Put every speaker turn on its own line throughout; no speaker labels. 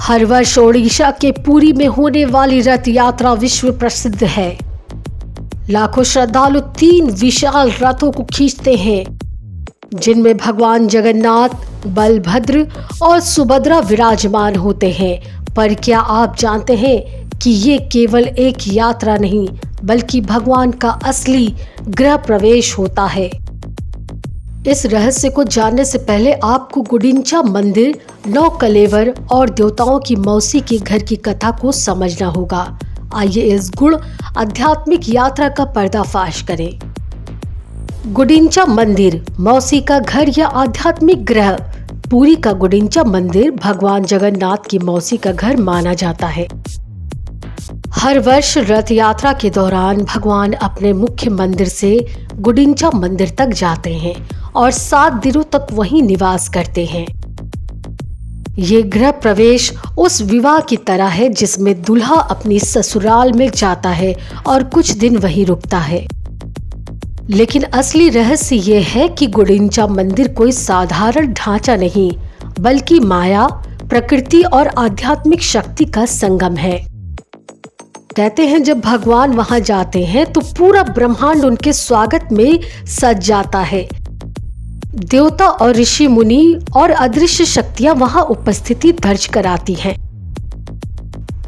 हर वर्ष ओडिशा के पुरी में होने वाली रथ यात्रा विश्व प्रसिद्ध है। लाखों श्रद्धालु 3 विशाल रथों को खींचते हैं, जिनमें भगवान जगन्नाथ, बलभद्र और सुभद्रा विराजमान होते हैं। पर क्या आप जानते हैं कि ये केवल एक यात्रा नहीं, बल्कि भगवान का असली गृह प्रवेश होता है। इस रहस्य को जानने से पहले आपको गुडिंचा मंदिर, 9 कलेवर और देवताओं की मौसी के घर की कथा को समझना होगा। आइए इस गुड़ आध्यात्मिक यात्रा का पर्दाफाश करें। गुडिंचा मंदिर, मौसी का घर या आध्यात्मिक गृह। पुरी का गुडिंचा मंदिर भगवान जगन्नाथ की मौसी का घर माना जाता है। हर वर्ष रथ यात्रा के दौरान भगवान अपने मुख्य मंदिर से गुडिंचा मंदिर तक जाते हैं और 7 दिनों तक वहीं निवास करते हैं। ये गृह प्रवेश उस विवाह की तरह है जिसमें दूल्हा अपनी ससुराल में जाता है और कुछ दिन वहीं रुकता है। लेकिन असली रहस्य ये है कि गुडिंचा मंदिर कोई साधारण ढांचा नहीं, बल्कि माया, प्रकृति और आध्यात्मिक शक्ति का संगम है। कहते हैं जब भगवान वहां जाते हैं तो पूरा ब्रह्मांड उनके स्वागत में सज जाता है। देवता और ऋषि मुनि और अदृश्य शक्तियां वहां उपस्थिति दर्ज कराती हैं।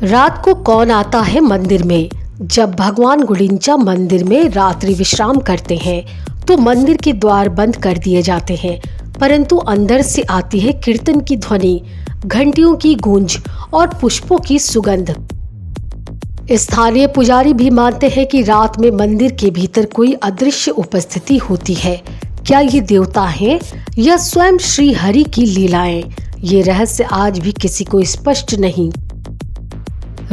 रात को कौन आता है मंदिर में? जब भगवान गुडिंचा मंदिर में रात्रि विश्राम करते हैं तो मंदिर के द्वार बंद कर दिए जाते हैं, परंतु अंदर से आती है कीर्तन की ध्वनि, घंटियों की गूंज और पुष्पों की सुगंध। स्थानीय पुजारी भी मानते हैं कि रात में मंदिर के भीतर कोई अदृश्य उपस्थिति होती है। क्या ये देवता हैं या स्वयं श्री हरि की लीलाएं? ये रहस्य आज भी किसी को स्पष्ट नहीं।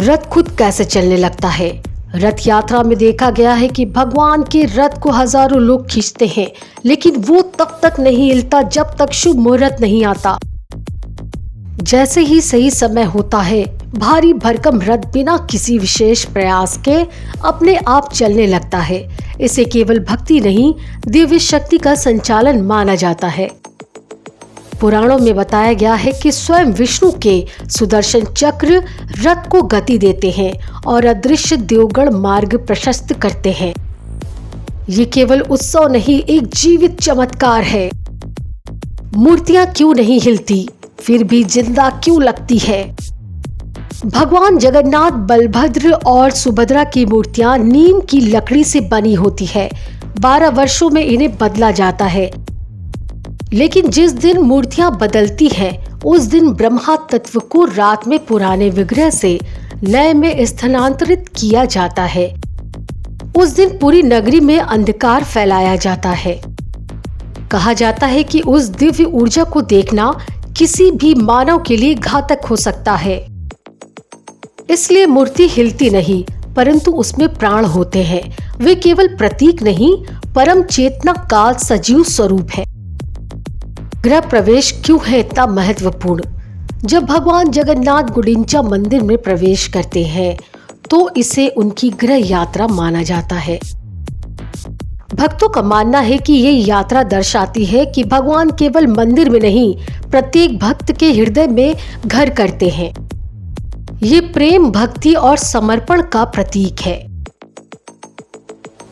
रथ खुद कैसे चलने लगता है? रथ यात्रा में देखा गया है कि भगवान के रथ को हजारों लोग खींचते हैं, लेकिन वो तब तक नहीं हिलता जब तक शुभ मुहूर्त नहीं आता। जैसे ही सही समय होता है, भारी भरकम रथ बिना किसी विशेष प्रयास के अपने आप चलने लगता है। इसे केवल भक्ति नहीं, दिव्य शक्ति का संचालन माना जाता है। पुराणों में बताया गया है कि स्वयं विष्णु के सुदर्शन चक्र रथ को गति देते हैं और अदृश्य देवगण मार्ग प्रशस्त करते हैं। ये केवल उत्सव नहीं, एक जीवित चमत्कार है। मूर्तियां क्यों नहीं हिलती, फिर भी जिंदा क्यों लगती है? भगवान जगन्नाथ, बलभद्र और सुभद्रा की मूर्तियां नीम की लकड़ी से बनी होती है। 12 वर्षों में इन्हें बदला जाता है, लेकिन जिस दिन मूर्तियां बदलती हैं, उस दिन ब्रह्मा तत्व को रात में पुराने विग्रह से नए में स्थानांतरित किया जाता है। उस दिन पूरी नगरी में अंधकार फैलाया जाता है। कहा जाता है कि उस दिव्य ऊर्जा को देखना किसी भी मानव के लिए घातक हो सकता है। इसलिए मूर्ति हिलती नहीं, परंतु उसमें प्राण होते हैं। वे केवल प्रतीक नहीं, परम चेतना का सजीव स्वरूप है। गृह प्रवेश क्यों है इतना महत्वपूर्ण? जब भगवान जगन्नाथ गुडिंचा मंदिर में प्रवेश करते हैं तो इसे उनकी गृह यात्रा माना जाता है। भक्तों का मानना है कि ये यात्रा दर्शाती है कि भगवान केवल मंदिर में नहीं, प्रत्येक भक्त के हृदय में घर करते हैं। ये प्रेम, भक्ति और समर्पण का प्रतीक है।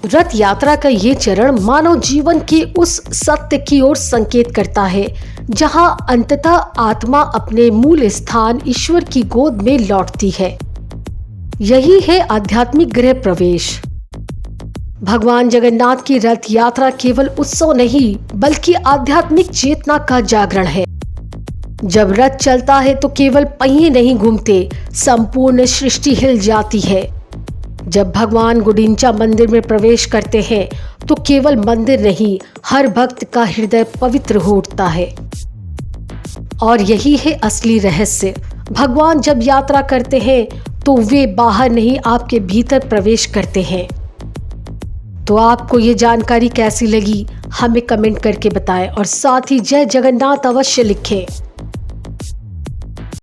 रथ यात्रा का ये चरण मानव जीवन के उस सत्य की ओर संकेत करता है जहां अंततः आत्मा अपने मूल स्थान ईश्वर की गोद में लौटती है। यही है आध्यात्मिक गृह प्रवेश। भगवान जगन्नाथ की रथ यात्रा केवल उत्सव नहीं, बल्कि आध्यात्मिक चेतना का जागरण है। जब रथ चलता है तो केवल पहिए नहीं घूमते, संपूर्ण सृष्टि हिल जाती है। जब भगवान गुडिंचा मंदिर में प्रवेश करते हैं तो केवल मंदिर नहीं, हर भक्त का हृदय पवित्र हो उठता है। और यही है असली रहस्य। भगवान जब यात्रा करते हैं तो वे बाहर नहीं, आपके भीतर प्रवेश करते हैं। तो आपको ये जानकारी कैसी लगी, हमें कमेंट करके बताएं और साथ ही जय जगन्नाथ अवश्य लिखें।